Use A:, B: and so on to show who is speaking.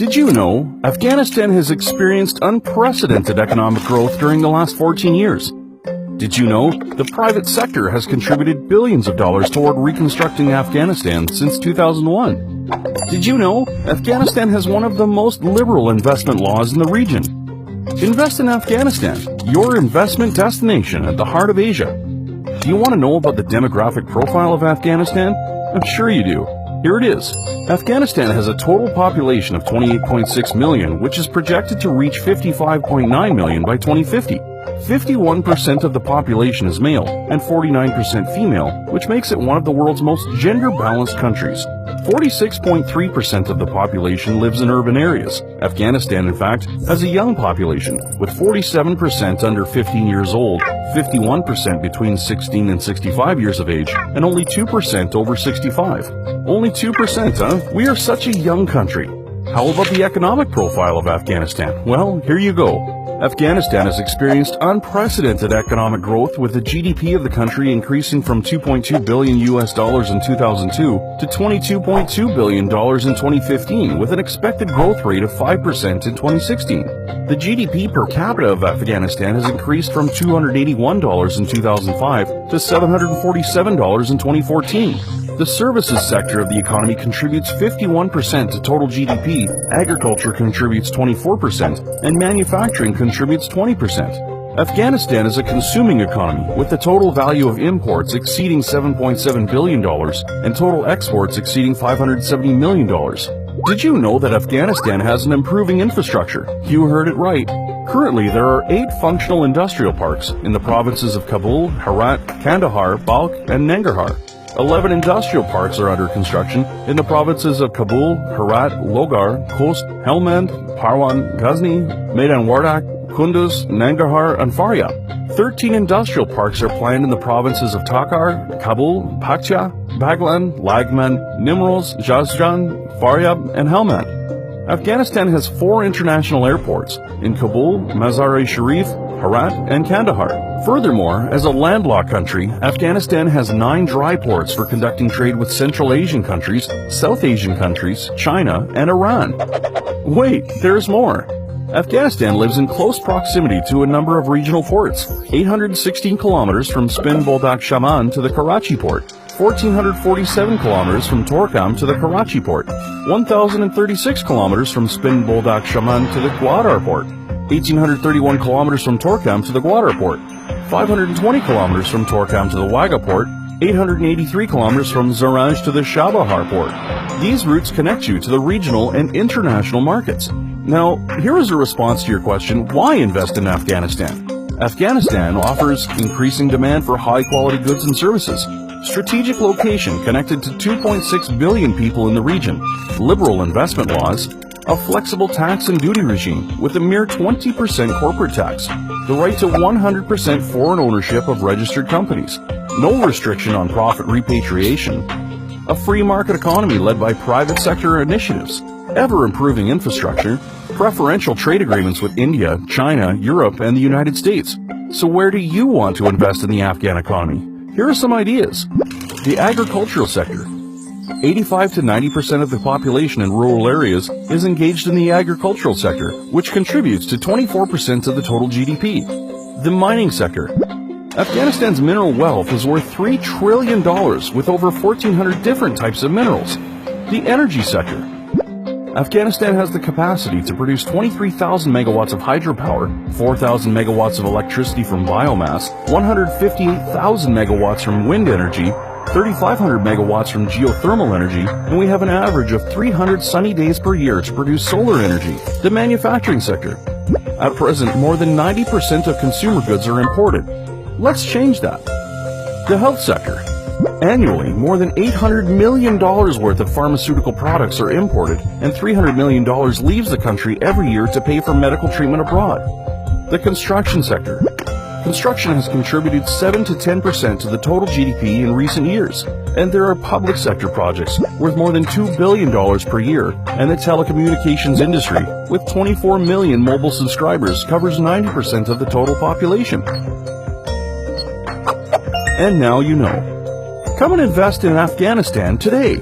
A: Did you know Afghanistan has experienced unprecedented economic growth during the last 14 years? Did you know the private sector has contributed billions of dollars toward reconstructing Afghanistan since 2001? Did you know Afghanistan has one of the most liberal investment laws in the region? Invest in Afghanistan, your investment destination at the heart of Asia. Do you want to know about the demographic profile of Afghanistan? I'm sure you do. Here it is. Afghanistan has a total population of 28.6 million, which is projected to reach 55.9 million by 2050. 51% of the population is male and 49% female, which makes it one of the world's most gender-balanced countries. 46.3% of the population lives in urban areas. Afghanistan, in fact, has a young population, with 47% under 15 years old, 51% between 16 and 65 years of age, and only 2% over 65. Only 2%, huh? We are such a young country. How about the economic profile of Afghanistan? Well, here you go. Afghanistan has experienced unprecedented economic growth, with the GDP of the country increasing from $2.2 billion in 2002 to $22.2 billion in 2015, with an expected growth rate of 5% in 2016. The GDP per capita of Afghanistan has increased from $281 in 2005 to $747 in 2014. The services sector of the economy contributes 51% to total GDP, agriculture contributes 24%, and manufacturing contributes 20%. Afghanistan is a consuming economy, with the total value of imports exceeding $7.7 billion and total exports exceeding $570 million. Did you know that Afghanistan has an improving infrastructure? You heard it right. Currently, there are 8 functional industrial parks in the provinces of Kabul, Herat, Kandahar, Balkh, and Nangarhar. 11 industrial parks are under construction in the provinces of Kabul, Herat, Logar, Khost, Helmand, Parwan, Ghazni, Maidan Wardak, Kunduz, Nangarhar, and Faryab. 13 industrial parks are planned in the provinces of Takhar, Kabul, Paktia, Baglan, Lagman, Nimroz, Jazjan, Faryab, and Helmand. Afghanistan has 4 international airports in Kabul, Mazar-e-Sharif, Herat, and Kandahar. Furthermore, as a landlocked country, Afghanistan has 9 dry ports for conducting trade with Central Asian countries, South Asian countries, China, and Iran. Wait, there's more. Afghanistan lives in close proximity to a number of regional ports, 816 kilometers from Spin Boldak Shaman to the Karachi port, 1,447 kilometers from Torkham to the Karachi port, 1,036 kilometers from Spin Boldak Shaman to the Gwadar port, 1,831 kilometers from Torkham to the Gwadar port, 520 kilometers from Torkham to the Wagah port, 883 kilometers from Zaraj to the Shabahar port. These routes connect you to the regional and international markets. Now, here is a response to your question, why invest in Afghanistan? Afghanistan offers increasing demand for high-quality goods and services, strategic location connected to 2.6 billion people in the region, liberal investment laws, a flexible tax and duty regime with a mere 20% corporate tax, the right to 100% foreign ownership of registered companies, no restriction on profit repatriation, a free market economy led by private sector initiatives, ever-improving infrastructure, preferential trade agreements with India, China, Europe, and the United States. So where do you want to invest in the Afghan economy? Here are some ideas. The agricultural sector. 85 to 90% of the population in rural areas is engaged in the agricultural sector, which contributes to 24% of the total GDP. The mining sector. Afghanistan's mineral wealth is worth $3 trillion with over 1,400 different types of minerals. The energy sector. Afghanistan has the capacity to produce 23,000 megawatts of hydropower, 4,000 megawatts of electricity from biomass, 158,000 megawatts from wind energy, 3,500 megawatts from geothermal energy, and we have an average of 300 sunny days per year to produce solar energy. The manufacturing sector. At present, more than 90% of consumer goods are imported. Let's change that. The health sector. Annually, more than $800 million worth of pharmaceutical products are imported, and $300 million leaves the country every year to pay for medical treatment abroad. The construction sector. Construction has contributed 7 to 10% to the total GDP in recent years, and there are public sector projects worth more than $2 billion per year, and the telecommunications industry, with 24 million mobile subscribers, covers 90% of the total population. And now you know. Come and invest in Afghanistan today.